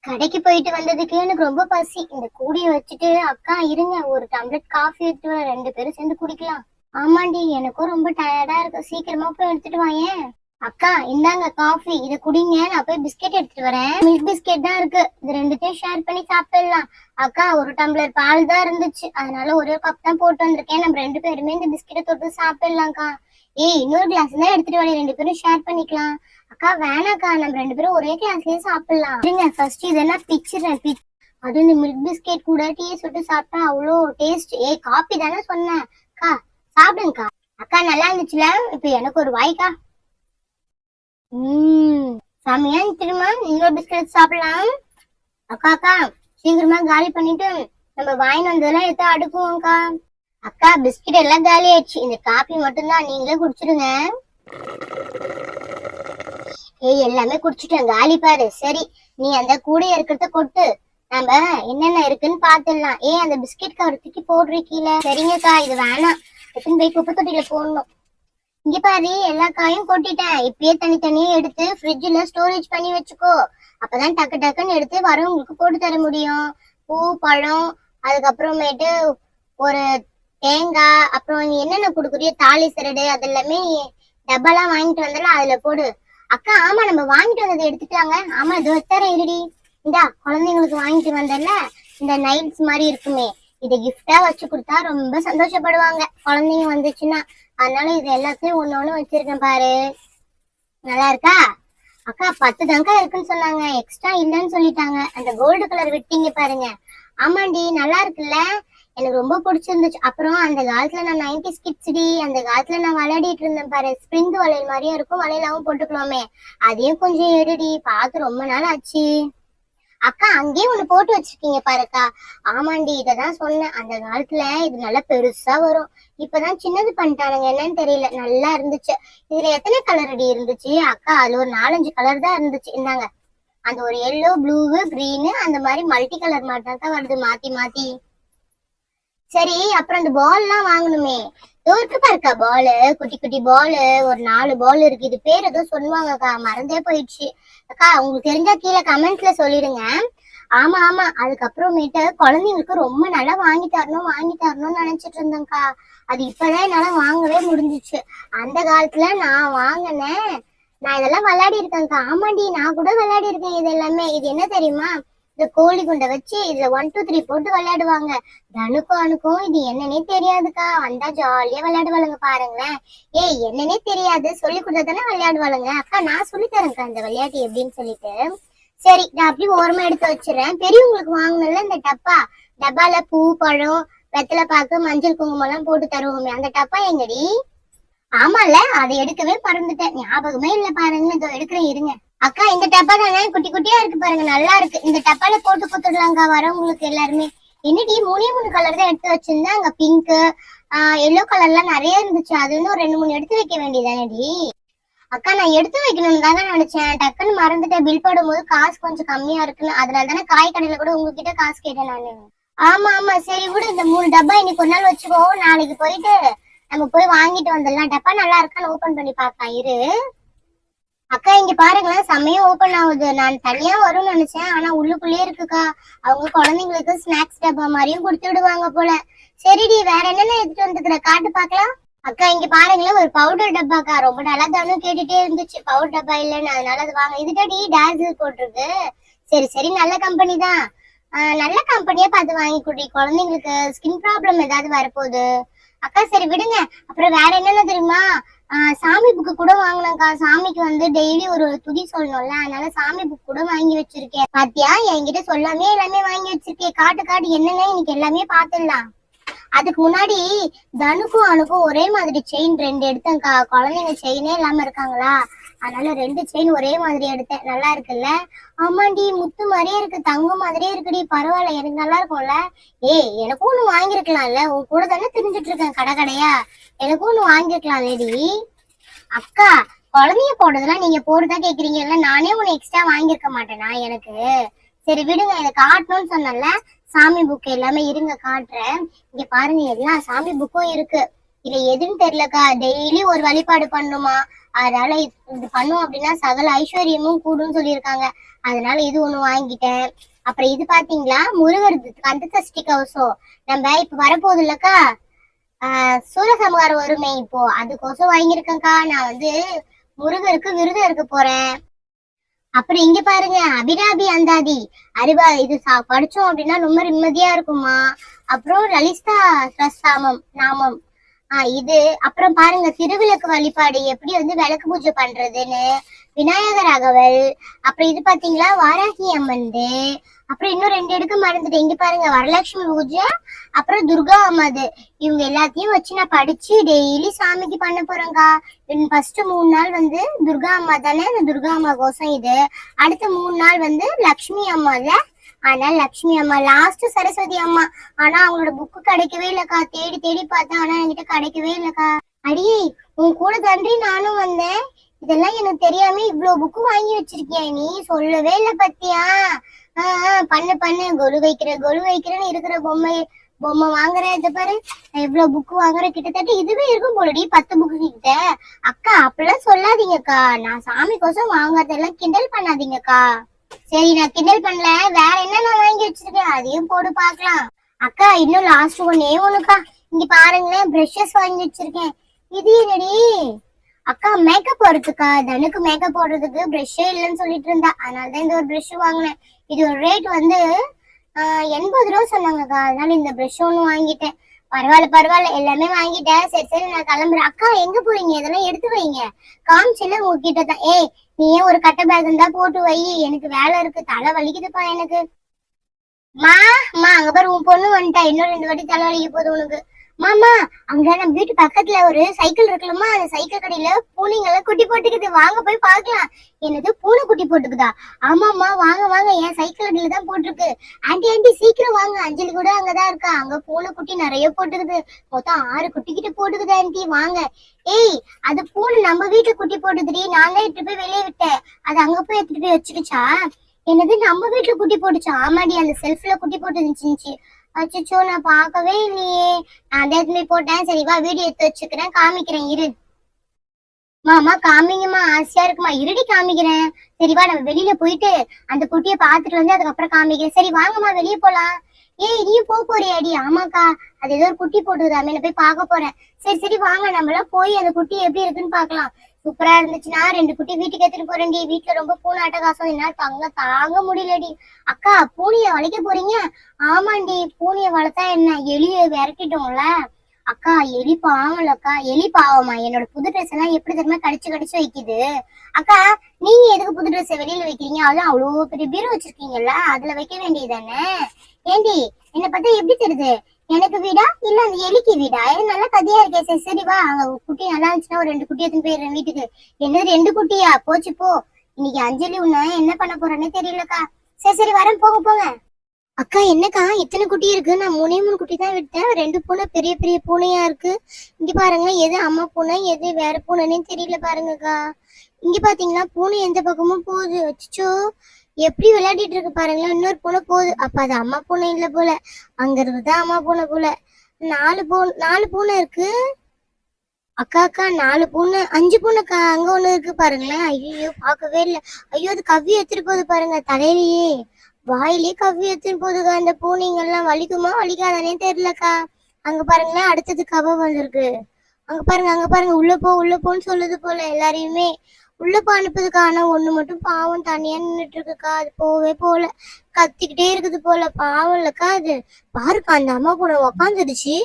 கடைக்கு போயிட்டு வந்ததுக்கு எனக்கு ரொம்ப பசி. இந்த கூடைய வச்சுட்டு அக்கா இருங்க ஒரு டம்ளர் காஃபி எடுத்துட்டு வர, 2 பேரும் சேர்ந்து குடிக்கலாம். ஆமாண்டி, எனக்கும் ரொம்ப டயர்டா இருக்கு, சீக்கிரமா போய் எடுத்துட்டு வாயேன். அக்கா இந்தாங்க காஃபி, இத குடிங்க, நான் போய் பிஸ்கெட் எடுத்துட்டு வரேன். மில்க் பிஸ்கெட் தான் இருக்கு, இது 2த்தையும் ஷேர் பண்ணி சாப்பிடலாம். அக்கா ஒரு டம்ளர் பால் தான் இருந்துச்சு, அதனால ஒரே கப் தான் போட்டு வந்திருக்கேன். நம்ம 2 பேருமே இந்த பிஸ்கெட்டை தொட்டு சாப்பிடலாம்க்கா. ஏய் இன்னொரு கிளாஸ் தான் எடுத்துட்டு வாடி, 2 பேரும் ஷேர் பண்ணிக்கலாம். அக்கா வேணாக்கா, நம்ம 2 பேரும் ஒரே கிளாஸ்லயே சாப்பிடலாம். இருங்க ஃபர்ஸ்ட் இதெல்லாம் பிச்சிடுறேன். அது இந்த மில்க் பிஸ்கெட் கூட டீ சுட்டு சாப்பிட்டா அவ்வளோ டேஸ்ட். ஏய் காப்பி தானே சொன்னேன். அக்கா சாப்பிடுங்கக்கா. அக்கா நல்லா இருந்துச்சுல, இப்ப எனக்கு ஒரு வாய்க்கா. சாமியா திரும்ப இன்னொரு பிஸ்கெட் சாப்பிடலாம். அக்கா அக்கா சீக்கிரமா காலி பண்ணிட்டு நம்ம வாங்கிட்டு வந்ததெல்லாம் எடுத்து அடுக்குவோம்க்கா. அக்கா பிஸ்கெட் எல்லாம் காலி ஆயிடுச்சு, இந்த காப்பி மட்டும்தான், நீங்களே குடிச்சிடுங்க. ஏய் எல்லாமே குடிச்சிட்டேன், காலி பாரு. சரி நீ அந்த கூடைய இருக்கிறத கொட்டு, நம்ம என்னென்ன இருக்குன்னு பாத்துடலாம். ஏய் அந்த பிஸ்கெட் கவர் தூக்கி போடுறீ கீழே. சரிங்கக்கா இது வேணாம், எடுத்துன்னு போய் குப்பை தொட்டியில போடணும். இங்க பாரு எல்லா காயும் கொட்டிட்டேன், இப்பயே தனித்தனியே எடுத்து ஃப்ரிட்ஜ்ல ஸ்டோரேஜ் பண்ணி வச்சுக்கோ, அப்பதான் டக்கு டக்குன்னு எடுத்து வரவங்களுக்கு போட்டு தர முடியும். பூ பழம் அதுக்கப்புறமேட்டு ஒரு தேங்காய், அப்புறம் நீ என்னென்ன கொடுக்குறியோ தாலி சரடு அதெல்லாமே டப்பாலாம் வாங்கிட்டு வந்தாலும் அதுல போடு. அக்கா ஆமா நம்ம வாங்கிட்டு வந்ததை எடுத்துட்டாங்க. ஆமா இது வச்சார இருடி, இந்தா குழந்தைங்களுக்கு வாங்கிட்டு வந்தல இந்த நைல்ஸ் மாதிரி இருக்குமே, இதை கிஃப்டா வச்சு கொடுத்தா ரொம்ப சந்தோஷப்படுவாங்க குழந்தைங்க வந்துச்சுன்னா. அதனால இது எல்லாத்தையும் ஒண்ணு வச்சிருக்கேன் பாரு, நல்லா இருக்கா? அக்கா 10 தாங்க இருக்குன்னு சொன்னாங்க, எக்ஸ்ட்ரா இல்லைன்னு சொல்லிட்டாங்க. அந்த கோல்டு கலர் விட்டீங்க பாருங்க. ஆமாண்டி நல்லா இருக்குல்ல, எனக்கு ரொம்ப பிடிச்சிருந்துச்சு. அப்புறம் அந்த காலத்துல நான் 90s கிட்ஸ்டி, அந்த காலத்துல நான் விளையாடிட்டு இருந்தேன் பாரு, ஸ்ப்ரிங் வளையல் மாதிரியும் இருக்கும், வளையலாவும் போட்டுக்கலாமே, அதையும் கொஞ்சம் எடுடி, பார்த்து ரொம்ப நாள் ஆச்சு. அக்கா அங்கேயே ஒண்ணு போட்டு வச்சிருக்கீங்க பாருக்கா. ஆமாண்டி இததான் சொன்னேன், அந்த காலத்துல இது நல்லா பெருசா வரும், இப்பதான் சின்னது பண்ணிட்டானுங்க என்னன்னு தெரியல. நல்லா இருந்துச்சு. இதுல எத்தனை கலர் அடி இருந்துச்சு? அக்கா அதுல ஒரு 4-5 கலர் தான் இருந்துச்சு. இந்தாங்க அந்த ஒரு எல்லோ ப்ளூ கிரீனு அந்த மாதிரி மல்டி கலர் மாட்டம் தான் வருது மாத்தி மாத்தி. சரி அப்புறம் அந்த பால் எல்லாம் வாங்கணுமே, இருக்கு பாருக்கா பாலு, குட்டி குட்டி பாலு, ஒரு 4 பால் இருக்கு. இது பேர் ஏதோ சொல்லுவாங்கக்கா, மறந்தே போயிடுச்சு. அக்கா உங்களுக்கு தெரிஞ்சா கீழே கமெண்ட்ல சொல்லிடுங்க. ஆமா ஆமா, அதுக்கப்புறமேட்டு குழந்தைங்களுக்கு ரொம்ப நல்லா வாங்கி தரணும்னு நினைச்சிட்டு இருந்தேன்க்கா. அது இப்பதான் என்னால வாங்கவே முடிஞ்சிச்சு. அந்த காலத்துல நான் வாங்கினேன், நான் இதெல்லாம் விளையாடி இருக்கேன்க்கா. ஆமாண்டி நான் கூட விளையாடி இருக்கேன் இது எல்லாமே. இது என்ன தெரியுமா, இந்த கோழி குண்டை வச்சு இதுல 1 2 3 போட்டு விளையாடுவாங்க. தனுக்கும் அணுக்கும் இது என்னன்னே தெரியாதுக்கா, வந்தா ஜாலியா விளையாடுவாளுங்க பாருங்களேன். ஏய் என்னன்னே தெரியாது, சொல்லி கொடுத்தாதானே விளையாடுவாளுங்க. அக்கா நான் சொல்லி தரேன்க்கா இந்த விளையாட்டு எப்படின்னு சொல்லிட்டு. சரி நான் அப்படி ஓரமா எடுத்து வச்சிடறேன். பெரியவங்களுக்கு வாங்கணும்ல இந்த டப்பால பூ பழம் வெத்தலை பாக்கு மஞ்சள் குங்குமம் எல்லாம் போட்டு தருவோமே, அந்த டப்பா எங்கடி? ஆமால அதை எடுக்கவே மறந்துட்டேன், ஞாபகமே இல்ல பாருங்க, இதோ எடுக்கிறேன் இருங்க. அக்கா இந்த டப்பா தானே, குட்டி குட்டியா இருக்கு பாருங்க, நல்லா இருக்கு. இந்த டப்பால போட்டு கொடுத்துடலாம்க்கா வரவங்களுக்கு எல்லாருமே. என்னடி 3 கலர் தான் எடுத்து வச்சிருந்தேன், அங்க பிங்க் எல்லோ கலர்லாம் நிறைய இருந்துச்சு, அது வந்து ஒரு 2-3 எடுத்து வைக்க வேண்டியதானடி? அக்கா நான் எடுத்து வைக்கணும்னு தானே நினைச்சேன், டக்குன்னு மறந்துட்டேன். பில் போடும்போது காசு கொஞ்சம் கம்மியா இருக்குன்னு, அதனால தானே காய் கடையில கூட உங்ககிட்ட காசு கேட்டேன் நானு. ஆமா ஆமா சரி விடு, இந்த 3 டப்பா இன்னைக்கு ஒரு நாள் வச்சுக்கோ, நாளைக்கு போயிட்டு நம்ம போய் வாங்கிட்டு வந்துடலாம். டப்பா நல்லா இருக்கான்னு ஓபன் பண்ணி பார்க்கலாம் இரு. அக்கா இங்க பாருங்களேன், செம்மையா ஓபன் ஆகுது. நான் தனியா வரும்னு நினைச்சேன், ஆனா உள்ளுக்குள்ளே இருக்குக்கா. அவங்க குழந்தைங்களுக்கு ஸ்நாக்ஸ் டப்பா மாதிரியும் கொடுத்து விடுவாங்க போல. சரிடி வேற என்னென்ன எடுத்துட்டு வந்துக்கிற காட்டு பாக்கலாம். அக்கா இங்க பாருங்களேன், ஒரு பவுடர் டப்பாக்கா, ரொம்ப நல்லா தானே கேட்டுட்டே இருந்துச்சு பவுடர் டப்பா இல்லைன்னு, அதனால அது வாங்க. இதுடாடி டார்ஜில் போட்டிருக்கு. சரி நல்ல கம்பெனி தான், நல்ல கம்பெனியா பார்த்து வாங்கி குடி, குழந்தைங்களுக்கு ஸ்கின் ப்ராப்ளம் ஏதாவது வரப்போகுது. அக்கா சரி விடுங்க. அப்புறம் வேற என்னென்ன தெரியுமா, சாமி புக்கு கூட வாங்கினேன்க்கா. சாமிக்கு வந்து டெய்லி ஒரு துதி சொல்லணும்ல, அதனால சாமி புக் கூட வாங்கி வச்சிருக்கேன். பாத்தியா என்கிட்ட சொல்லாமே எல்லாமே வாங்கி வச்சிருக்கேன். காட்டு என்னன்னு இன்னைக்கு எல்லாமே பாத்துடலாம். அதுக்கு முன்னாடி தனுக்கும் அணுக்கும் ஒரே மாதிரி செயின் 2 எடுத்தேன்க்கா. குழந்தைங்க செயினே இல்லாம இருக்காங்களா, அதனால 2 செயின் ஒரே மாதிரி எடுத்தேன். நல்லா இருக்குல்ல? ஆமாண்டி முத்து மாதிரியே இருக்கு, தங்கம் மாதிரியே இருக்குடி, பரவாயில்ல எனக்கு நல்லா இருக்கும்ல. ஏய் எனக்கும் ஒண்ணு வாங்கிருக்கலாம்ல, உன் கூட தானே தெரிஞ்சிட்டு இருக்கேன் கடையா, எனக்கும் ஒண்ணு வாங்கிருக்கலாம் லேடி. அக்கா குழந்தைய போடுறதெல்லாம் நீங்க போட்டுதான் கேக்குறீங்கல்ல, நானே ஒண்ணு எக்ஸ்ட்ரா வாங்கியிருக்க மாட்டேனா எனக்கு? சரி விடுங்க, இதை காட்டணும்னு சொன்னல சாமி புக் எல்லாமே, இருங்க காட்டுறேன். இங்க பாருங்க எல்லா சாமி புக்கும் இருக்கு. இது எதுன்னு தெரியலக்கா, டெய்லி ஒரு வழிபாடு பண்ணுமா, அதனால இது பண்ணும் அப்படின்னா சகல ஐஸ்வர்யமும் கூடும்னு சொல்லியிருக்காங்க. அதனால இது ஒண்ணு வாங்கிட்டேன். அப்புறம் இது பாத்தீங்களா, முருகர் கந்த சஷ்டி கவசம் நம்ம இப்ப வரப்போகுது இல்லக்கா, சூரசம்ஹாரம் வருமே இப்போ, அதுக்கோசம் வாங்கியிருக்கேன்க்கா. நான் வந்து முருகருக்கு விருதம் இருக்க போறேன். அப்புறம் இங்க பாருங்க, அபிராபி அந்தாதி அறிவா இது படிச்சோம் அப்படின்னா ரொம்ப நிம்மதியா இருக்குமா. அப்புறம் லலிதா சஹஸ்ரநாமம் நாமம் இது. அப்புறம் பாருங்க, திருவிளக்கு வழிபாடு எப்படி வந்து விளக்கு பூஜை பண்றதுன்னு, விநாயகர் அகவல். அப்புறம் இது பாத்தீங்களா, வாராகி அம்மன். அப்புறம் இன்னும் 2 எடுக்க மறந்துட்டேன். இங்க பாருங்க, வரலட்சுமி பூஜை, அப்புறம் துர்கா அம்மாது. இவங்க எல்லாத்தையும் வச்சு நான் படிச்சு டெய்லி சாமிக்கு பண்ண போறேங்க்கா. ஃபர்ஸ்ட் 3 நாள் வந்து துர்கா அம்மா தானே, அந்த துர்கா அம்மா கோசம் இது. அடுத்த 3 நாள் வந்து லக்ஷ்மி அம்மால, ஆனா லக்ஷ்மி அம்மா, லாஸ்ட் சரஸ்வதி அம்மா. ஆனா அவங்களோட புக்கு கிடைக்கவே இல்லக்கா. தேடி தேடி பார்த்தேன், ஆனா என்கிட்ட கிடைக்கவே இல்லக்கா. அடியே, உன் கூட தாண்டி நானும் வந்தேன். இதெல்லாம் எனக்கு தெரியாம இவ்வளவு புக்கு வாங்கி வச்சிருக்கியா, நீ சொல்லவே இல்ல பத்தியா? பண்ணு பண்ணு, கொலு வைக்கிறேன்னு இருக்கிற பொம்மை வாங்குற. இத பாரு, இவ்வளவு புக்கு வாங்குற, கிட்டத்தட்ட இதுவே இருக்கும் போலடி 10 புக்கு கிட்ட. அக்கா அப்படிலாம் சொல்லாதீங்கக்கா, நான் சாமி கோசம் வாங்காதெல்லாம் கிண்டல் பண்ணாதீங்கக்கா. சரி, நான் கிண்டல் பண்ணல. வேற என்ன நான் வாங்கி வச்சிருக்கேன், அதையும் போட்டு பாக்கலாம். அக்கா இன்னும் லாஸ்ட் ஒன்னே ஒண்ணுக்கா. இங்க பாருங்களேன், பிரஷஸ் வாங்கி வச்சிருக்கேன். இது என்னடி அக்கா, மேக்கப் போடுறதுக்கா. தனுக்கு மேக்கப் போடுறதுக்கு பிரஷ்ஷே இல்லைன்னு சொல்லிட்டு இருந்தா, அதனாலதான் இந்த ஒரு பிரஷ் வாங்கினேன். இது ஒரு ரேட் வந்து 80 ரூபா சொன்னாங்கக்கா. அதனால இந்த பிரஷ் ஒண்ணு வாங்கிட்டேன். பரவாயில்ல, எல்லாமே வாங்கிட்டேன். சரி நான் கிளம்புறேன். அக்கா எங்க போறீங்க? இதெல்லாம் எடுத்து வைங்க, காமிச்சில உங்ககிட்ட தான். நீயே ஒரு கட்ட பேக் இருந்தா போட்டு வை, எனக்கு வேலை இருக்கு, தலை வலிக்குதுப்பா எனக்கு. மா அங்க பாரு, உன் பொண்ணு வந்துட்டா. இன்னும் 2 வாட்டி தலை வலிக்க போகுது உனக்கு. மாமா, அங்க நம்ம வீட்டு பக்கத்துல ஒரு சைக்கிள் இருக்குல்லம்மா, அந்த சைக்கிள் கடையில பூனைங்கெல்லாம் குட்டி போட்டுக்குது, வாங்க போய் பாக்கலாம். என்னது, பூனை குட்டி போட்டுக்குதா? ஆமாமா, வாங்க, என் சைக்கிள் கடையில தான் போட்டிருக்கு. ஆண்டி சீக்கிரம் வாங்க, அஞ்சலி கூட அங்கதான் இருக்கா. அங்க பூனை குட்டி நிறைய போட்டுக்குது, மொத்தம் 6 குட்டி கிட்ட போட்டுக்குது. ஆண்டி வாங்க. அது பூனை நம்ம வீட்டுல குட்டி போட்டுதுடி, நான் தான் எடுத்துட்டு போய் வெளியே விட்டேன். அது அங்க போய் எடுத்துட்டு போய் வச்சுக்கிச்சா? என்னது, நம்ம வீட்டுல குட்டி போட்டுச்சா? ஆமாடி, அந்த செல்ஃப்ல குட்டி போட்டு இருந்துச்சு. அச்சோ, நான் பார்க்கவே இல்லையே. நான் அதை எடுத்து போட்டேன். சரிவா, வீடியோ எடுத்து வச்சுக்கிறேன், காமிக்கிறேன் இரு. மாமா காமிங்கம்மா, ஆசையா இருக்குமா. இருடி காமிக்கிறேன். சரிவா, நம்ம வெளியில போயிட்டு அந்த குட்டியை பாத்துட்டு வந்து அதுக்கப்புறம் காமிக்கிறேன். சரி வாங்கம்மா, வெளியே போலாம். நீயும் போறியாடி? ஆமாக்கா, அது ஏதோ ஒரு குட்டி போட்டுதாமே, நான் போய் பார்க்க போறேன். சரி வாங்க, நம்மளாம் போய் அந்த குட்டி எப்படி இருக்குன்னு பாக்கலாம். சூப்பரா இருந்துச்சுன்னா 2 குட்டி வீட்டுக்கு எடுத்துட்டு போறேன்டி. வீட்டுல ரொம்ப பூனை அட்டகாசம், என்ன தாங்க முடியலடி. அக்கா, பூனைய வளைக்க போறீங்க? ஆமாண்டி, பூனைய வளர்த்தா என்ன, எலிய விரட்டிட்டோம்ல. அக்கா, எலி பாவம்லக்கா. எலி பாவமா? என்னோட புது ட்ரெஸ் எல்லாம் எப்படி தெரியுமா கடிச்சு வைக்குது. அக்கா, நீங்க எதுக்கு புது ட்ரெஸ் வெளியில வைக்கிறீங்க? அதெல்லாம் அவ்வளவு பெரிய பீரோ வச்சிருக்கீங்கல்ல, அதுல வைக்க வேண்டியதானே. ஏண்டி, என்ன பார்த்தா எப்படி தெரியுது? எனக்கு வீடா இல்ல அந்த எலிக்கு வீடா? நல்லா கதையா இருக்கே. சரி வா, அங்க குட்டி நல்லா இருந்துச்சுன்னா ஒரு 2 குட்டி எடுத்துன்னு போயிடுறேன் வீட்டுக்கு. என்னது 2 குட்டியா? போச்சு போ. இன்னைக்கு அஞ்சலி உன்ன என்ன பண்ண போறேன்னு தெரியலக்கா. சரி வரேன், போங்க. அக்கா என்னக்கா இத்தனை குட்டி இருக்கு? நான் 3 குட்டி தான் விட்டேன். 2 பூனை பெரிய பெரிய பூனையா இருக்கு. இங்க பாருங்க, எது அம்மா பூனை எது வேற பூனைன்னு தெரியல பாருங்கக்கா. இங்க பாத்தீங்கன்னா பூனை எந்த பக்கமும் போகுது. அச்சோ, எப்படி விளையாடிட்டு இருக்கு பாருங்களேன். இன்னொரு பூனை போகுது. அப்ப அது அம்மா பூனை இல்ல போல, அங்க இருக்குதான் அம்மா பூனை போல. 4 பூனை இருக்கு. அக்கா 4 பூனை 5 பூனைக்கா. அங்க ஒண்ணு இருக்கு பாருங்களேன். ஐயோ, பார்க்கவே இல்லை. ஐயோ, அது கவ்வி எடுத்துட்டு போகுது பாருங்க, தலையிலேயே வாயிலே கவ்வி எடுத்துட்டு போகுதுக்கா. அந்த பூனைங்கெல்லாம் வலிக்குமா வலிக்காதானே தெரியலக்கா. அங்க பாருங்களேன், அடுத்தது கவ வந்திருக்கு. அங்க பாருங்க, உள்ள போன்னு சொல்லுது போல எல்லாரையுமே. உள்ள போ அனுப்புதுக்கா. ஆனா ஒண்ணு மட்டும் பாவம் தனியா நின்றுட்டு இருக்குக்கா. அது போவே போல, கத்திக்கிட்டே இருக்குது போல. பாவம் இல்லக்கா அது. பாருக்கா, அந்த அம்மா பூனை உக்காந்துடுச்சு.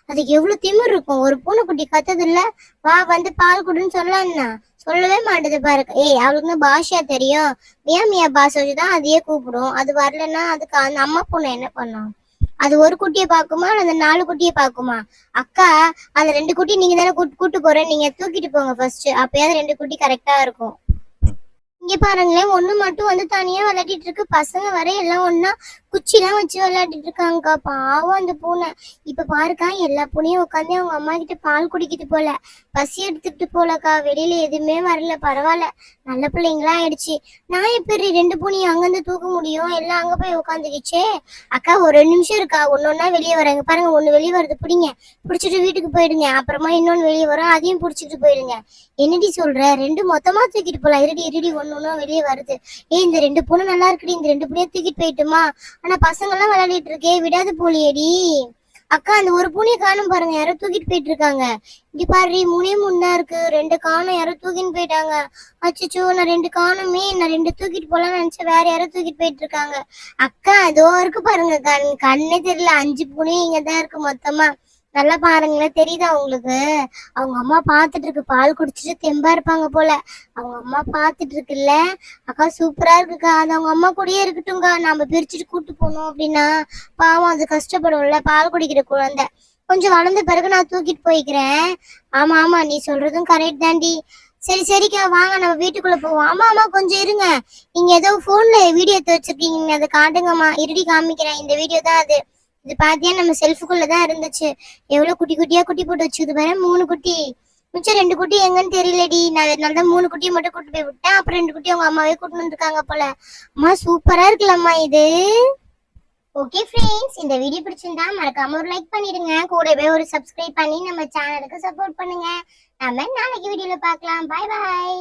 அதுக்கு எவ்வளவு திமிர் இருக்கும். ஒரு பூனைக்குட்டி கத்தது இல்ல, வா வந்து பால் குடுன்னு சொல்லன்னா சொல்லவே மாட்டேது பாருக்க. அவளுக்கு பாஷா தெரியும், மியா பாஷா வச்சுதான் அதையே கூப்பிடும். அது வரலன்னா அதுக்கு அந்த அம்மா பூனை என்ன பண்ணும்? அது ஒரு குட்டியை பாக்குமா, அந்த 4 குட்டியை பாக்குமா? அக்கா, அந்த 2 குட்டி நீங்க தானே கூட்டு போறேன், நீங்க தூக்கிட்டு போங்க ஃபர்ஸ்ட், அப்பயாவது 2 குட்டி கரெக்டா இருக்கும். இங்க பாருங்களேன், ஒண்ணு மட்டும் வந்து தனியா விளையாடிட்டு இருக்கு. பசங்க வர எல்லாம் ஒண்ணா குச்சிலாம் வச்சு விளையாடிட்டு இருக்காங்கக்கா. பாவம் அந்த பூனை. இப்ப பாருக்கா, எல்லா பூனையும் உட்காந்து அவங்க அம்மா கிட்ட பால் குடிக்குது போல. பசி எடுத்துட்டு போலக்கா. வெளியில எதுவுமே வரல. பரவாயில்ல, நல்ல பிள்ளைங்களா ஆயிடுச்சு. நான் எப்படி 2 பூனையும் அங்கிருந்து தூக்க முடியும்? எல்லாம் அங்க போய் உட்காந்துக்கிச்சே. அக்கா ஒரு 2 நிமிஷம் இருக்கா, ஒன்னொன்னா வெளியே வராங்க பாருங்க. ஒண்ணு வெளியே வருது, பிடிங்க. பிடிச்சிட்டு வீட்டுக்கு போயிடுங்க. அப்புறமா இன்னொன்னு வெளியே வரும், அதையும் பிடிச்சிட்டு போயிடுங்க. என்னடி சொல்ற? 2 மொத்தமா தூக்கிட்டு போலாம். இருடி ஒன்னொன்னும் வெளியே வருது. இந்த 2 பூனை நல்லா இருக்குடி, இந்த 2 பூனையை தூக்கிட்டு போயிட்டுமா. ஆனா பசங்க எல்லாம் விளையாடிட்டு இருக்கே, விடாது போலியேடி. அக்கா அந்த ஒரு பூனையை காணும் பாருங்க, யாரோ தூக்கிட்டு போயிட்டு இருக்காங்க. இங்க பாரு, 3 தான் இருக்கு, 2 காணும், யாரோ தூக்கிட்டு போயிட்டாங்க. அச்சோ, நான் 2 காணுமே. நான் 2 தூக்கிட்டு போலாம்னு நினைச்சேன், வேற யாரோ தூக்கிட்டு போயிட்டு இருக்காங்க. அக்கா அதோ இருக்கு பாருங்க, கண்ணே தெரியல. 5 பூனையும் இங்கதான் இருக்கு மொத்தமா. நல்லா பாருங்களேன், தெரியுதா உங்களுக்கு? அவங்க அம்மா பாத்துட்டு இருக்கு. பால் குடிச்சிட்டு தெம்பா இருப்பாங்க போல. அவங்க அம்மா பாத்துட்டு இருக்குல்ல. அக்கா சூப்பரா இருக்குக்கா. அது அவங்க அம்மா கூடயே இருக்கட்டும்க்கா. நம்ம பிரிச்சுட்டு கூட்டு போனோம் அப்படின்னா பாவம், அது கஷ்டப்படும்ல. பால் குடிக்கிற குழந்தை கொஞ்சம் வளர்ந்த பிறகு நான் தூக்கிட்டு போய்க்கிறேன். ஆமா, நீ சொல்றதும் கரெக்ட் தாண்டி. சரிக்கா, வாங்க நம்ம வீட்டுக்குள்ள போவோம். ஆமா கொஞ்சம் இருங்க. நீங்க ஏதோ போன்ல வீடியோ எடுத்து வச்சிருக்கீங்க, அதை காட்டுங்கம்மா. இருடி காமிக்கிறேன். இந்த வீடியோ தான் அது. இது பாத்தியா, நம்ம செல்ஃபுக்குள்ளதான் இருந்துச்சு. எவ்வளவு குட்டி குட்டியா குட்டி போட்டு வச்சுக்குது பாரு. 3 குட்டி. மிச்சம் 2 குட்டி எங்கன்னு தெரியலடி. நான் தான் 3 குட்டியை மட்டும் கூட்டு போய் விட்டேன். அப்புறம் 2 குட்டி அவங்க அம்மாவே கூட்டு வந்துருக்காங்க போல. அம்மா சூப்பரா இருக்குல்லம்மா இது. ஓகே ஃப்ரெண்ட்ஸ், இந்த வீடியோ பிடிச்சிருந்தா மறக்காம ஒரு லைக் பண்ணிடுங்க. கூடவே ஒரு சப்ஸ்கிரைப் பண்ணி நம்ம சேனலுக்கு சப்போர்ட் பண்ணுங்க. நம்ம நாளைக்கு வீடியோல பார்க்கலாம். பாய்.